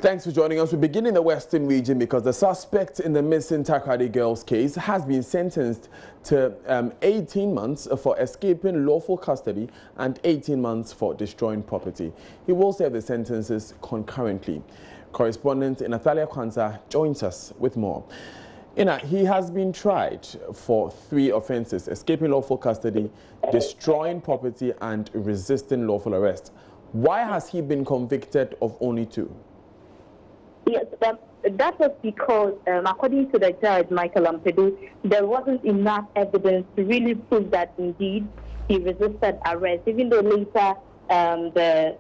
Thanks for joining us. We begin in the Western region because the suspect in the missing Takoradi girls case has been sentenced to 18 months for escaping lawful custody and 18 months for destroying property. He will serve the sentences concurrently. Correspondent Natalia Kwanzaa joins us with more. He has been tried for 3 offenses: escaping lawful custody, destroying property, and resisting lawful arrest. Why has he been convicted of only 2? Yes, that was because, according to the judge, Michael Ampedu, there wasn't enough evidence to really prove that indeed he resisted arrest, even though later the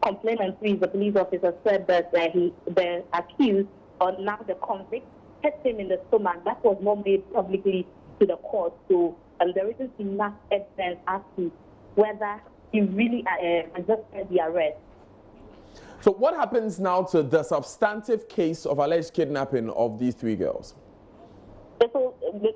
complainant, who is the police officer, said that the accused, or now the convict, hit him in the stomach. That was not made publicly to the court, so there isn't enough evidence as to whether he really resisted the arrest. So what happens now to the substantive case of alleged kidnapping of these 3 girls? So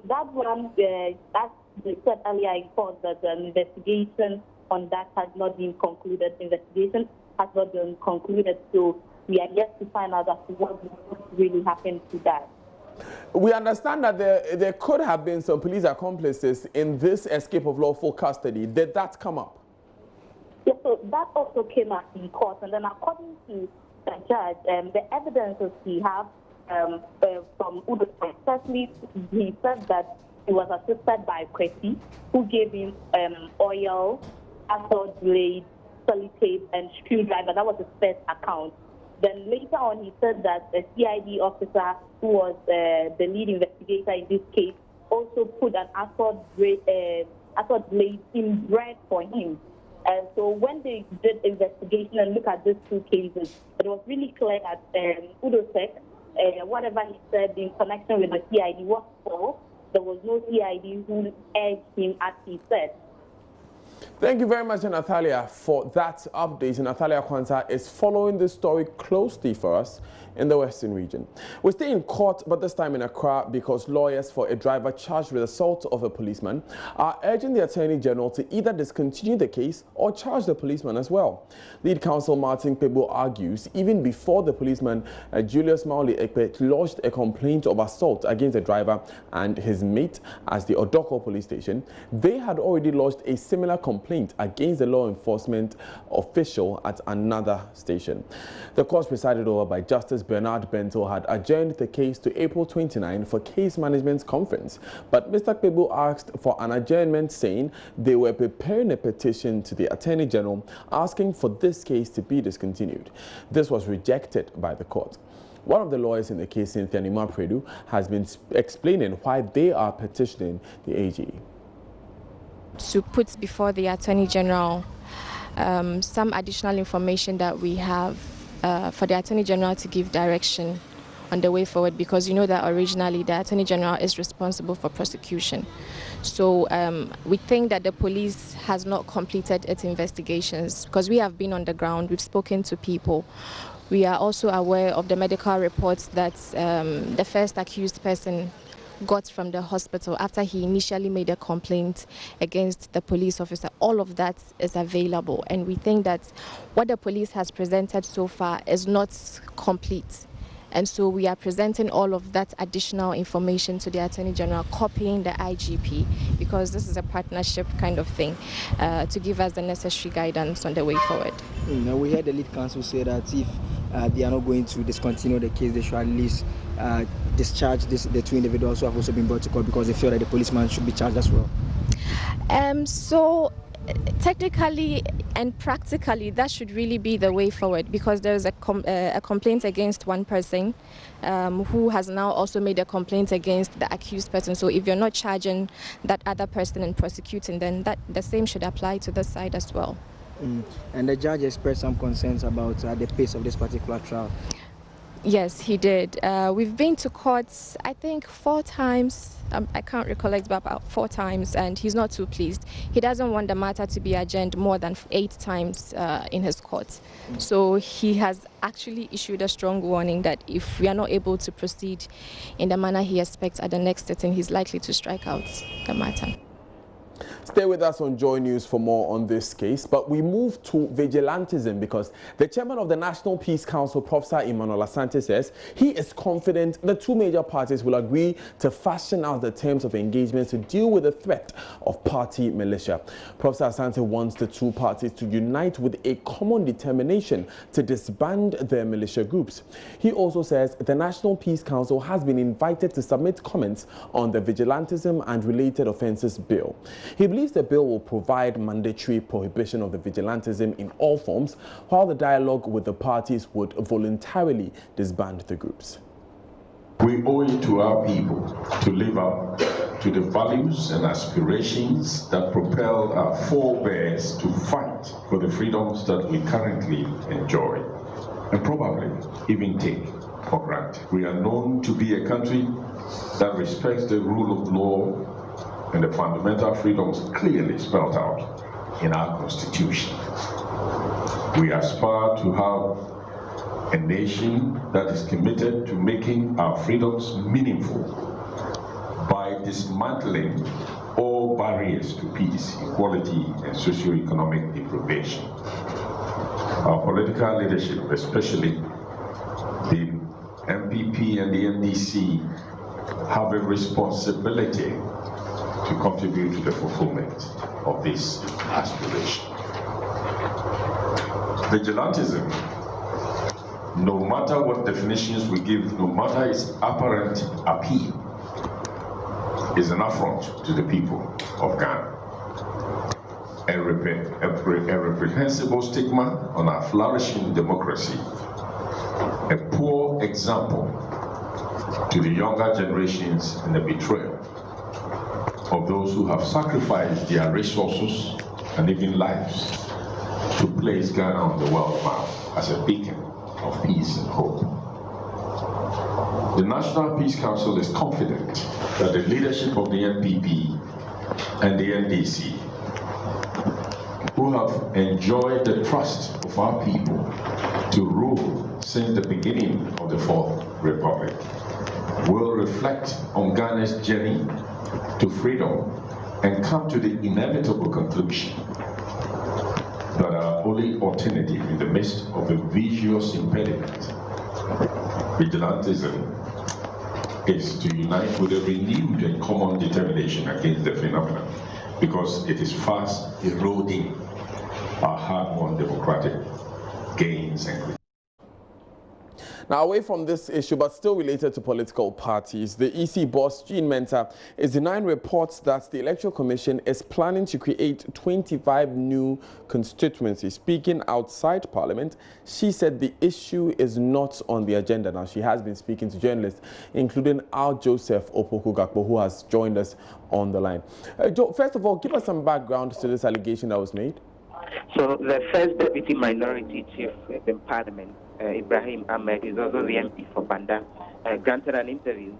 that one, as we said earlier in court, that the investigation on that has not been concluded. Investigation has not been concluded, so we are yet to find out as to what really happened to that. We understand that there could have been some police accomplices in this escape of lawful custody. Did that come up? Yes, so that also came up in court, and then according to the judge, the evidences he have from Udo, firstly, he said that he was assisted by Kwesi, who gave him oil, assault blade, sellotape, and screwdriver. That was his first account. Then later on, he said that the CID officer, who was the lead investigator in this case, also put an assault blade in bread for him. And so when they did investigation and look at these 2 cases, it was really clear that Udosek, whatever he said in connection with the CID was false. There was no CID who urged him as he said. Thank you very much, Natalia, for that update. Natalia Kwanzaa is following this story closely for us in the Western region. We stay in court, but this time in Accra, because lawyers for a driver charged with assault of a policeman are urging the Attorney General to either discontinue the case or charge the policeman as well. Lead counsel Martin Pebo argues even before the policeman Julius Mauli Ekpe lodged a complaint of assault against the driver and his mate at the Odoko police station, they had already lodged a similar complaint against the law enforcement official at another station. The court presided over by Justice Bernard Bento had adjourned the case to April 29 for case management conference, but Mr. Kpebu asked for an adjournment, saying they were preparing a petition to the Attorney General asking for this case to be discontinued. This was rejected by the court. One of the lawyers in the case, Cynthia Nima-Predu, has been explaining why they are petitioning the AG. To put before the Attorney General some additional information that we have for the Attorney General to give direction on the way forward, because you know that originally the Attorney General is responsible for prosecution. So we think that the police has not completed its investigations, because we have been on the ground, we've spoken to people. We are also aware of the medical reports that the first accused person got from the hospital after he initially made a complaint against the police officer. All of that is available, and we think that what the police has presented so far is not complete. And so we are presenting all of that additional information to the Attorney General, copying the IGP, because this is a partnership kind of thing, to give us the necessary guidance on the way forward. We heard the lead counsel say that if they are not going to discontinue the case, they should at least discharge the 2 individuals who have also been brought to court, because they feel that the policeman should be charged as well. So technically and practically, that should really be the way forward, because there is a complaint against one person who has now also made a complaint against the accused person. So if you're not charging that other person and prosecuting, then the same should apply to this side as well. And the judge expressed some concerns about the pace of this particular trial. Yes, he did. We've been to courts, I think 4 times. I can't recollect, but about 4 times, and he's not too pleased. He doesn't want the matter to be adjourned more than 8 times in his court. So he has actually issued a strong warning that if we are not able to proceed in the manner he expects at the next sitting, he's likely to strike out the matter. Stay with us on Joy News for more on this case, but we move to vigilantism because the chairman of the National Peace Council, Professor Emmanuel Asante, says he is confident the two major parties will agree to fashion out the terms of engagement to deal with the threat of party militia. Professor Asante wants the two parties to unite with a common determination to disband their militia groups. He also says the National Peace Council has been invited to submit comments on the Vigilantism and Related Offences Bill. He believes the bill will provide mandatory prohibition of the vigilantism in all forms, while the dialogue with the parties would voluntarily disband the groups. We owe it to our people to live up to the values and aspirations that propelled our forebears to fight for the freedoms that we currently enjoy and probably even take for granted. We are known to be a country that respects the rule of law and the fundamental freedoms clearly spelled out in our Constitution. We aspire to have a nation that is committed to making our freedoms meaningful by dismantling all barriers to peace, equality, and socio-economic deprivation. Our political leadership, especially the MPP and the NDC, have a responsibility to contribute to the fulfillment of this aspiration. Vigilantism, no matter what definitions we give, no matter its apparent appeal, is an affront to the people of Ghana. A reprehensible stigma on our flourishing democracy, a poor example to the younger generations, and a betrayal of those who have sacrificed their resources and even lives to place Ghana on the world map as a beacon of peace and hope. The National Peace Council is confident that the leadership of the NPP and the NDC, who have enjoyed the trust of our people to rule since the beginning of the Fourth Republic, will reflect on Ghana's journey to freedom and come to the inevitable conclusion that our only alternative in the midst of a vicious impediment, vigilantism, is to unite with a renewed and common determination against the phenomenon, because it is fast eroding our hard-won democratic gains and. Now, away from this issue, but still related to political parties, the EC boss, Jean Mentor, is denying reports that the Electoral Commission is planning to create 25 new constituencies. Speaking outside Parliament, she said the issue is not on the agenda. Now, she has been speaking to journalists, including Al Joseph Opoku-Gakpo, who has joined us on the line. First of all, give us some background to this allegation that was made. So the first deputy minority chief in Parliament, Ibrahim Ahmed, is also the MP for Banda, granted an interview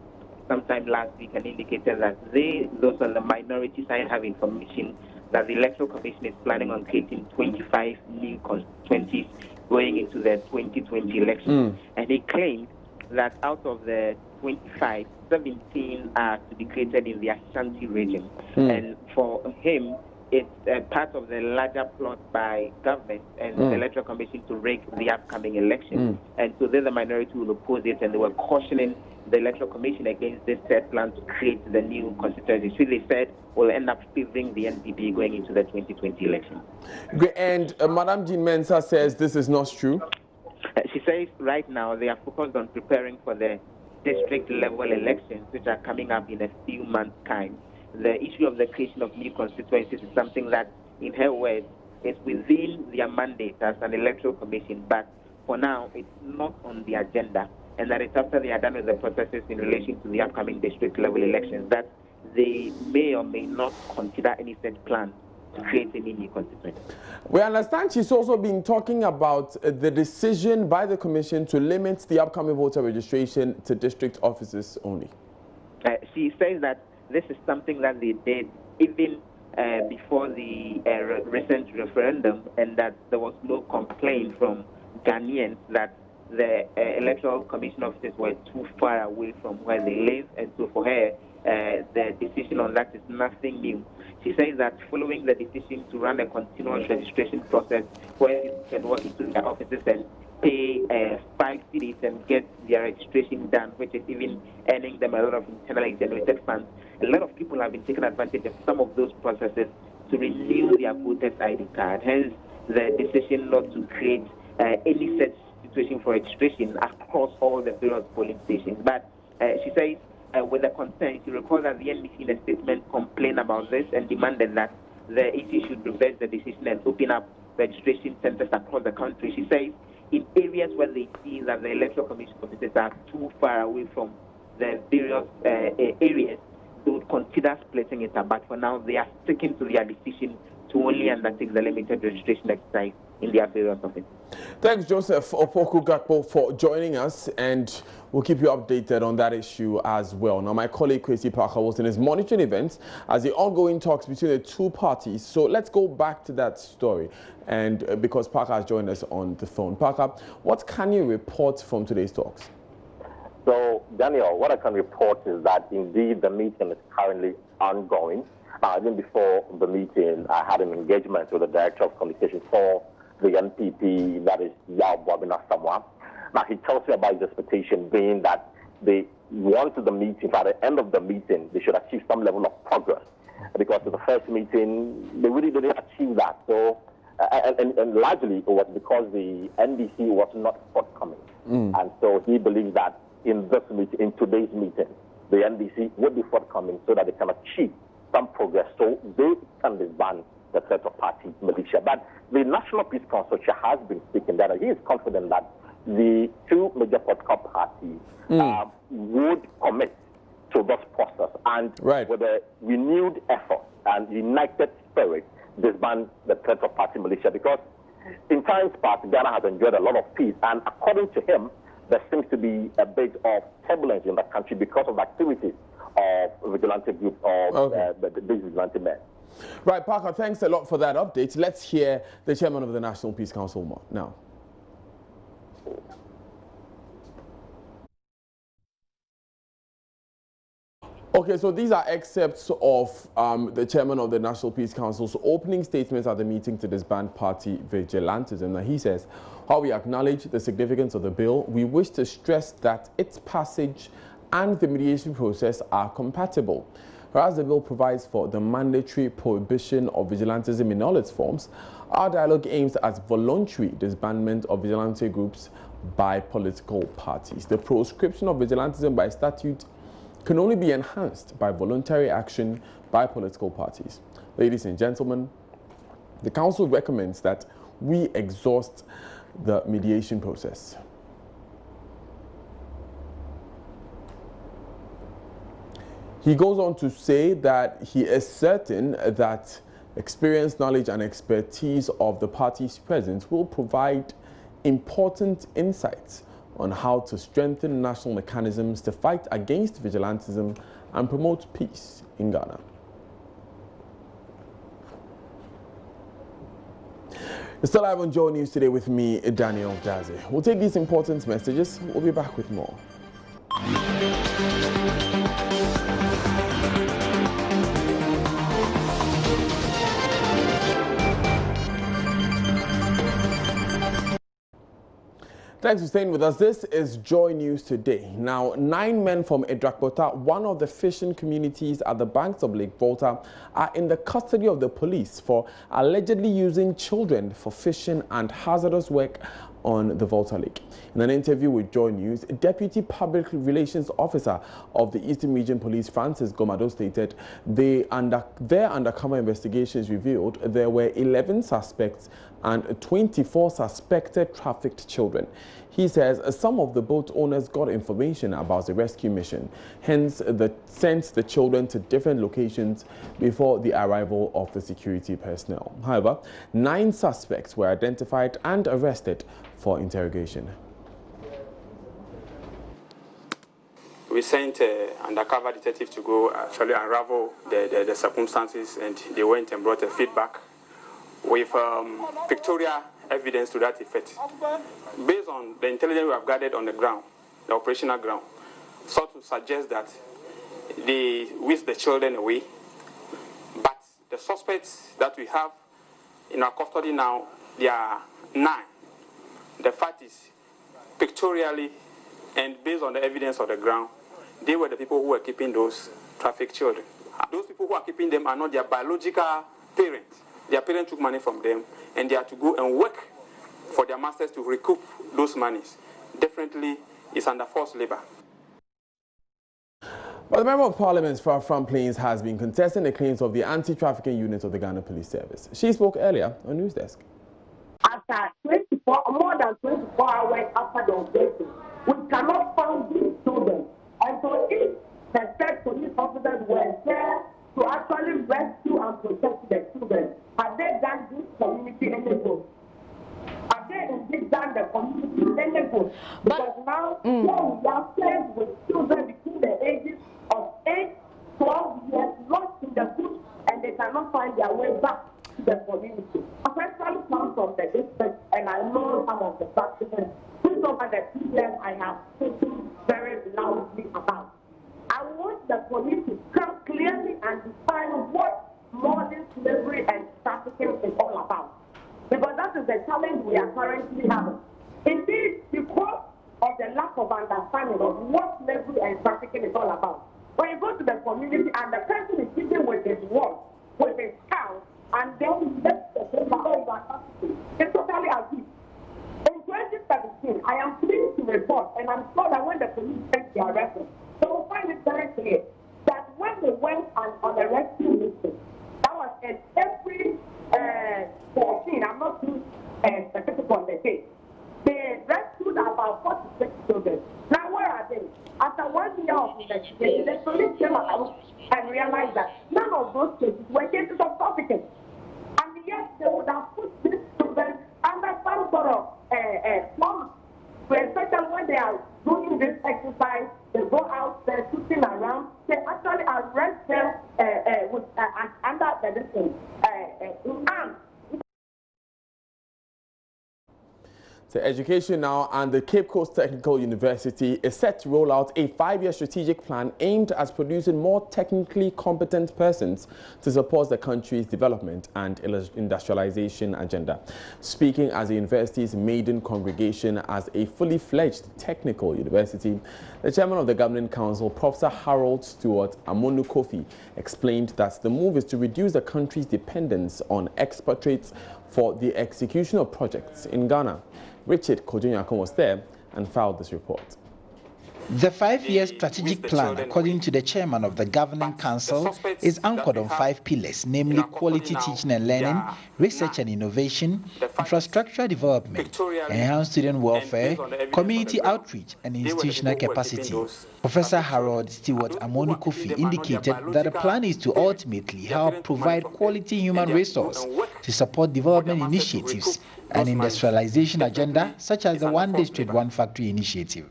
sometime last week and indicated that those on the minority side, have information that the Electoral Commission is planning on creating 25 new constituencies going into the 2020 election. And he claimed that out of the 25, 17 are to be created in the Ashanti region. And for him, it's part of the larger plot by government and the Electoral Commission to rig the upcoming election. And so the minority will oppose it, and they were cautioning the Electoral Commission against this third plan to create the new constituency. So they said will end up favoring the NPP going into the 2020 election. And Madam Jean Mensa says this is not true. She says right now they are focused on preparing for the district level elections, which are coming up in a few months' time. The issue of the creation of new constituencies is something that, in her words, is within their mandate as an electoral commission, but for now it's not on the agenda, and that it's after they are done with the processes in relation to the upcoming district level elections that they may or may not consider any such plan to create any new constituency. We understand she's also been talking about the decision by the commission to limit the upcoming voter registration to district offices only. She says that this is something that they did even before the recent referendum, and that there was no complaint from Ghanaians that the Electoral Commission offices were too far away from where they live. And so for her, the decision on that is nothing new. She says that following the decision to run a continuous registration process where people can walk into their offices and pay 5 cedis and get their registration done, which is even earning them a lot of internally generated funds, a lot of people have been taking advantage of some of those processes to renew their voter's ID card. Hence, the decision not to create any such situation for registration across all the various polling stations. But she says, with the concern, she recalls that the NDC in a statement complained about this and demanded that the EC should reverse the decision and open up registration centers across the country. She says, in areas where they see that the Electoral Commission offices are too far away from the various areas, they would consider splitting it up. But for now, they are sticking to their decision to only undertake the limited registration exercise in their various offices. Thanks, Joseph Opoku Gakpo, for joining us, and we'll keep you updated on that issue as well. Now, my colleague Kwesi Parker was in his monitoring events as the ongoing talks between the two parties. So let's go back to that story, and because Parker has joined us on the phone. Parker, what can you report from today's talks? So, Daniel, what I can report is that indeed the meeting is currently ongoing. Even before the meeting, I had an engagement with the Director of Communications for the NPP, that is Yao Bobina Samoa. Now, he tells me about his expectation being that they want the meeting, at the end of the meeting, they should achieve some level of progress. Because in the first meeting, they really didn't achieve that. So, and largely it was because the NDC was not forthcoming. And so he believes that in this meeting, in today's meeting, the NDC would be forthcoming so that they can achieve some progress, so they can disband the third party militia. But the National Peace Consortium has been speaking that he is confident that the two major political parties would commit to this process and with a renewed effort and united spirit disband the third party militia, because in times past Ghana has enjoyed a lot of peace, and according to him there seems to be a bit of turbulence in the country because of activities of vigilante groups of the vigilante men. Right, Parker, thanks a lot for that update. Let's hear the chairman of the National Peace Council now. Okay, so these are excerpts of the chairman of the National Peace Council's opening statements at the meeting to disband party vigilantism. Now, he says, while we acknowledge the significance of the bill, we wish to stress that its passage and the mediation process are compatible. Whereas the bill provides for the mandatory prohibition of vigilantism in all its forms, our dialogue aims at voluntary disbandment of vigilante groups by political parties. The proscription of vigilantism by statute can only be enhanced by voluntary action by political parties. Ladies and gentlemen, the Council recommends that we exhaust the mediation process. He goes on to say that he is certain that experience, knowledge, and expertise of the parties present will provide important insights on how to strengthen national mechanisms to fight against vigilantism and promote peace in Ghana. You're still live on Joe News today with me, Daniel Daze. We'll take these important messages. We'll be back with more. Thanks for staying with us. This is Joy News Today. Now, 9 men from Edrakbota, one of the fishing communities at the banks of Lake Volta, are in the custody of the police for allegedly using children for fishing and hazardous work on the Volta Lake. In an interview with Joy News, Deputy Public Relations Officer of the Eastern Region Police, Francis Gomado, stated their undercover investigations revealed there were 11 suspects and 24 suspected trafficked children. He says some of the boat owners got information about the rescue mission, hence sent the children to different locations before the arrival of the security personnel. However, 9 suspects were identified and arrested for interrogation. We sent an undercover detective to go actually unravel the circumstances, and they went and brought a feedback with pictorial evidence to that effect. Based on the intelligence we have gathered on the ground, the operational ground, sought to suggest that they whisked the children away, but the suspects that we have in our custody now, there are 9. The fact is, pictorially and based on the evidence of the ground, they were the people who were keeping those trafficked children. Those people who are keeping them are not their biological parents. Their parents took money from them, and they are to go and work for their masters to recoup those monies. Definitely, it's under forced labor. But the Member of Parliament for Front Plains has been contesting the claims of the anti-trafficking unit of the Ghana Police Service. She spoke earlier on News Desk. After more than 24 hours after the operation, we cannot find these children. And so if the state police officers were there to actually rescue and protect the children, have they done this community any good? Have they indeed done the community any good? Because now we are faced with children between the ages of 8, 12 years lost in the bush, and they cannot find their way back to the community. I personally come from the district, and I know some of the practices. Which over the children I have spoken very loudly about. I want the police to come clearly and define what modern slavery and trafficking is all about. Because that is the challenge we are currently having. Indeed, because of the lack of understanding of what slavery and trafficking is all about. When you go to the community and the person is sitting with his wife, with his cow, and then he lets the paper over, it's totally agreed. In 2017, I am pleased to report, and I'm sure that when the police take their record, they will find it very clear that when they went on a rescue mission, that was in April 14, I'm not too specific on the date, they rescued about 46 children. Now, where are they? After 1 year of investigation, the police came out and realized that none of those cases were cases of trafficking. And yet, they would have put these children under some sort of trauma. Especially when they are doing this exercise, they go out there shooting around, they actually arrest them under the distance in arms. To education now, and the Cape Coast Technical University is set to roll out a 5-year strategic plan aimed at producing more technically competent persons to support the country's development and industrialization agenda. Speaking as the university's maiden congregation as a fully fledged technical university, the chairman of the Governing Council, Professor Harold Stewart Amonu Kofi, explained that the move is to reduce the country's dependence on expatriates for the execution of projects in Ghana. Richard Kojunyakon was there and filed this report. The 5-year strategic plan, according to the chairman of the Governing Council, is anchored on 5 pillars, namely quality teaching and learning, research and innovation, infrastructure development, enhanced student welfare, community outreach and institutional capacity. Professor Harold Stewart Amonu Kofi indicated that the plan is to ultimately help provide quality human resource to support development initiatives and industrialization agenda such as the One District, One Factory initiative.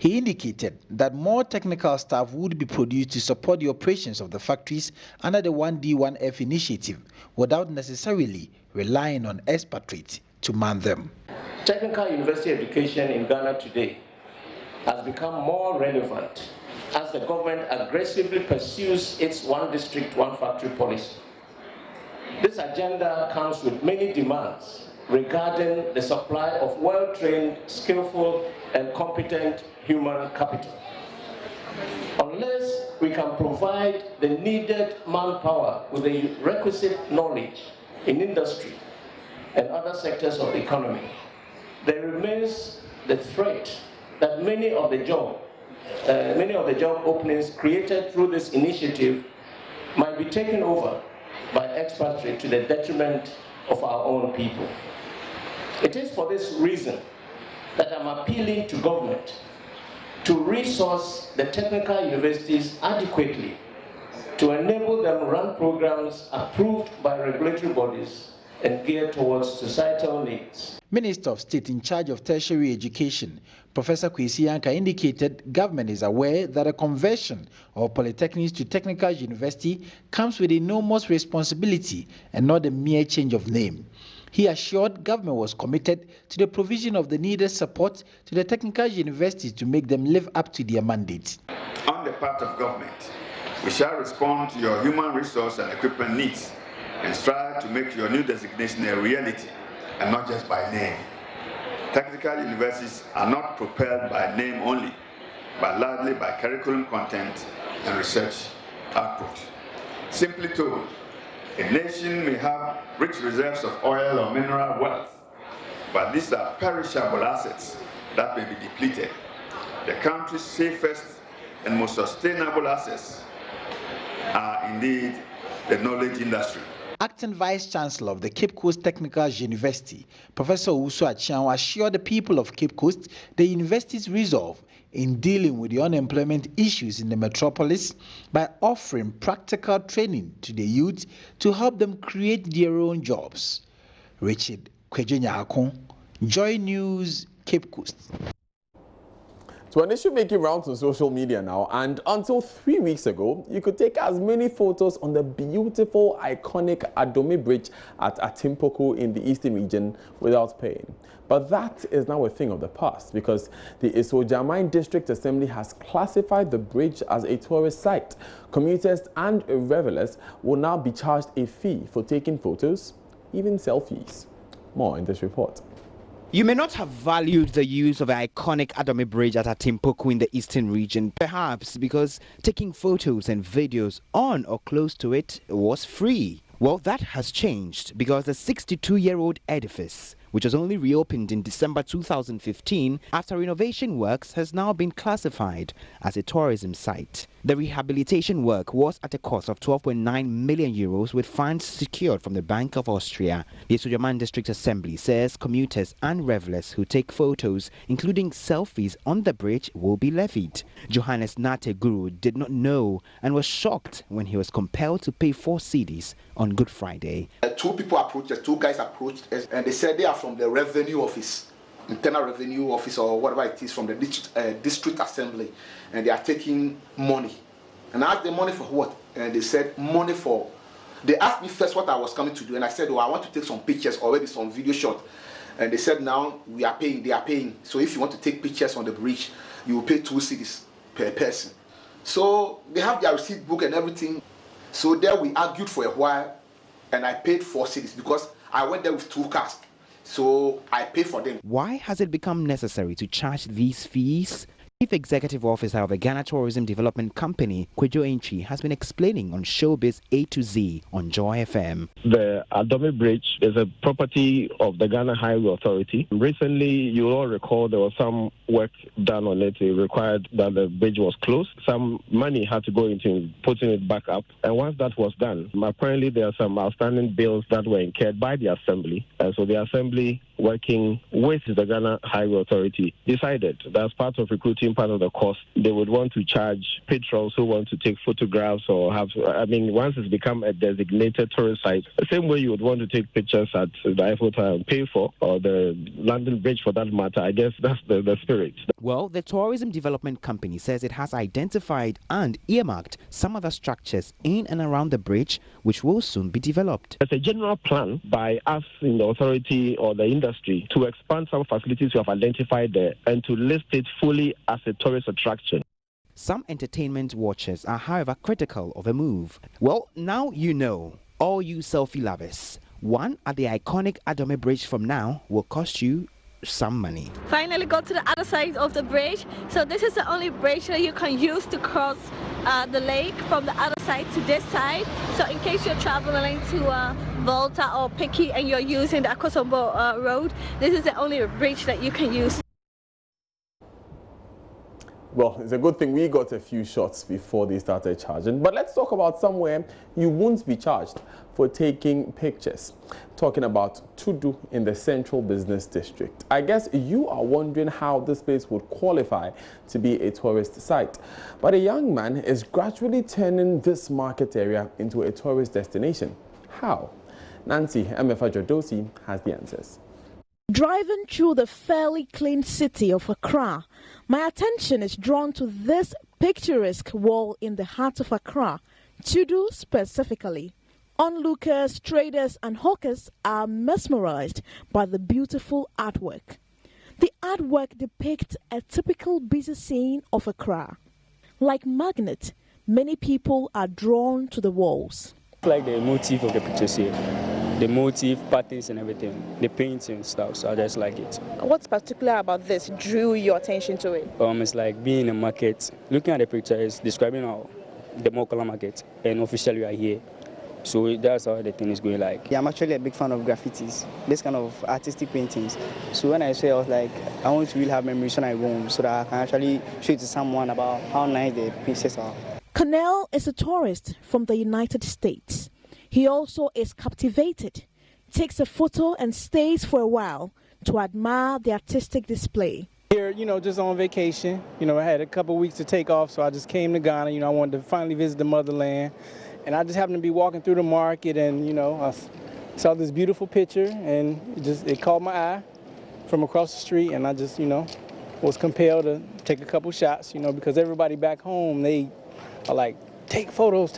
He indicated that more technical staff would be produced to support the operations of the factories under the 1D1F initiative without necessarily relying on expatriates to man them. Technical university education in Ghana today has become more relevant as the government aggressively pursues its One District, One Factory policy. This agenda comes with many demands regarding the supply of well-trained, skillful, and competent human capital. Unless we can provide the needed manpower with the requisite knowledge in industry and other sectors of the economy, there remains the threat that many of the job openings created through this initiative might be taken over by expatriates to the detriment of our own people. It is for this reason that I'm appealing to government to resource the technical universities adequately to enable them to run programs approved by regulatory bodies and geared towards societal needs. Minister of State in charge of tertiary education, Professor Kwesi Yanka, indicated government is aware that a conversion of polytechnics to technical university comes with enormous responsibility and not a mere change of name. He assured government was committed to the provision of the needed support to the technical universities to make them live up to their mandate. On the part of government, We shall respond to your human resource and equipment needs and strive to make your new designation a reality and not just by name. Technical universities are not propelled by name only, but largely by curriculum content and research output. Simply told, a nation may have rich reserves of oil or mineral wealth, but these are perishable assets that may be depleted. The country's safest and most sustainable assets are indeed the knowledge industry. Acting Vice Chancellor of the Cape Coast Technical University, Professor Owusu Achian, assured the people of Cape Coast the university's resolve in dealing with the unemployment issues in the metropolis by offering practical training to the youth to help them create their own jobs. Richard Kwejenyahakon, Joy News, Cape Coast. So an issue making rounds on social media now, and until 3 weeks ago, you could take as many photos on the beautiful, iconic Adome Bridge at Atimpoku in the Eastern region without paying. But that is now a thing of the past because the Isojamine District Assembly has classified the bridge as a tourist site. Commuters and revelers will now be charged a fee for taking photos, even selfies. More in this report. You may not have valued the use of the iconic Adome Bridge at Atimpoku in the Eastern region, perhaps because taking photos and videos on or close to it was free. Well, that has changed because the 62-year-old edifice, which was only reopened in December 2015 after renovation works, has now been classified as a tourism site. The rehabilitation work was at a cost of 12.9 million euros with funds secured from the Bank of Austria. The Isojamine District Assembly says commuters and revelers who take photos, including selfies on the bridge, will be levied. Johannes Nate Guru did not know and was shocked when he was compelled to pay 4 cedis on Good Friday. 2 people approached us, 2 guys approached us, and they said they are from the revenue office, internal revenue office or whatever it is, from the district assembly, and they are taking money. And I asked them money for what? And they said money for, they asked me first what I was coming to do, and I said, well, I want to take some pictures or maybe some video shot. And they said now we are paying, they are paying. So if you want to take pictures on the bridge, you will pay 2 cedis per person. So they have their receipt book and everything. So there we argued for a while, and I paid 4 cedis because I went there with 2 cars. So I paid for them. Why has it become necessary to charge these fees? Chief Executive Officer of the Ghana Tourism Development Company, Kwejo Entry, has been explaining on Showbiz A to Z on Joy FM. The Adome Bridge is a property of the Ghana Highway Authority. Recently, you all recall there was some work done on it. It required that the bridge was closed. Some money had to go into putting it back up. And once that was done, apparently there are some outstanding bills that were incurred by the Assembly. And so the Assembly, working with the Ghana Highway Authority, decided that as part of recruiting part of the cost, they would want to charge patrons who want to take photographs or have, once it's become a designated tourist site, the same way you would want to take pictures at the Eiffel Tower and pay for, or the London Bridge for that matter. I guess that's the spirit. Well, the Tourism Development Company says it has identified and earmarked some other structures in and around the bridge, which will soon be developed. There's a general plan by us in the authority or the industry to expand some facilities we have identified there and to list it fully as a tourist attraction. Some entertainment watchers are, however, critical of the move. Well, now you know, all you selfie lovers. One at the iconic Adome Bridge from now will cost you some money. Finally got to the other side of the bridge. So this is the only bridge that you can use to cross the lake from the other side to this side. So in case you're traveling to Volta or Picky and you're using the Akosombo road, this is the only bridge that you can use. Well, it's a good thing we got a few shots before they started charging. But let's talk about somewhere you won't be charged for taking pictures. Talking about Tudu in the Central Business District. I guess you are wondering how this place would qualify to be a tourist site. But a young man is gradually turning this market area into a tourist destination. How? Nancy Emefa-Jodosi has the answers. Driving through the fairly clean city of Accra, my attention is drawn to this picturesque wall in the heart of Accra, Tudu specifically. Onlookers, traders and hawkers are mesmerized by the beautiful artwork. The artwork depicts a typical busy scene of Accra. Like magnet, many people are drawn to the walls. Like the motif of the pictures here, the motif, patterns and everything, the paints and stuff, so I just like it. What's particular about this drew your attention to it? It's like being in a market, looking at the picture is describing the Mokola market, and officially we are here. So that's how the thing is going like. Yeah, I'm actually a big fan of graffitis, this kind of artistic paintings. So when I saw it, I was like, I want to really have memories when I go home so that I can actually show it to someone about how nice the pieces are. Cornell is a tourist from the United States. He also is captivated, takes a photo and stays for a while to admire the artistic display. Here, just on vacation. I had a couple weeks to take off, so I just came to Ghana. I wanted to finally visit the motherland. And I just happened to be walking through the market and, I saw this beautiful picture and it caught my eye from across the street. And I just, was compelled to take a couple shots, because everybody back home, they are like, take photos.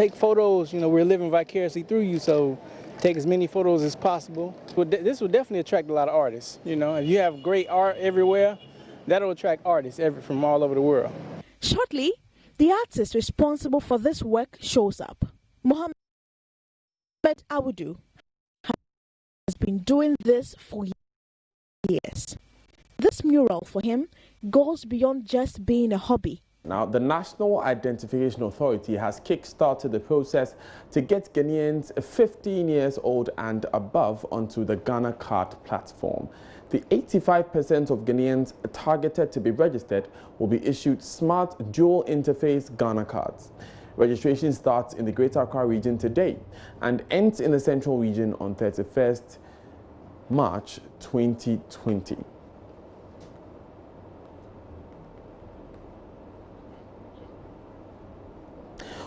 We're living vicariously through you, so take as many photos as possible. This will definitely attract a lot of artists. If you have great art everywhere, that'll attract artists from all over the world. Shortly, the artist responsible for this work shows up. Mohammed Awudu has been doing this for years. This mural for him goes beyond just being a hobby. Now, the National Identification Authority has kick-started the process to get Ghanaians 15 years old and above onto the Ghana Card platform. The 85% of Ghanaians targeted to be registered will be issued smart dual-interface Ghana cards. Registration starts in the Greater Accra region today and ends in the Central region on 31st March 2020.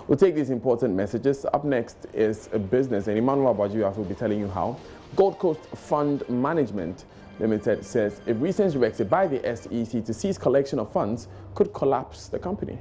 We'll take these important messages. Up next is a business, and Emmanuel Abajuaf will be telling you how. Gold Coast Fund Management Limited says a recent directive by the SEC to cease collection of funds could collapse the company.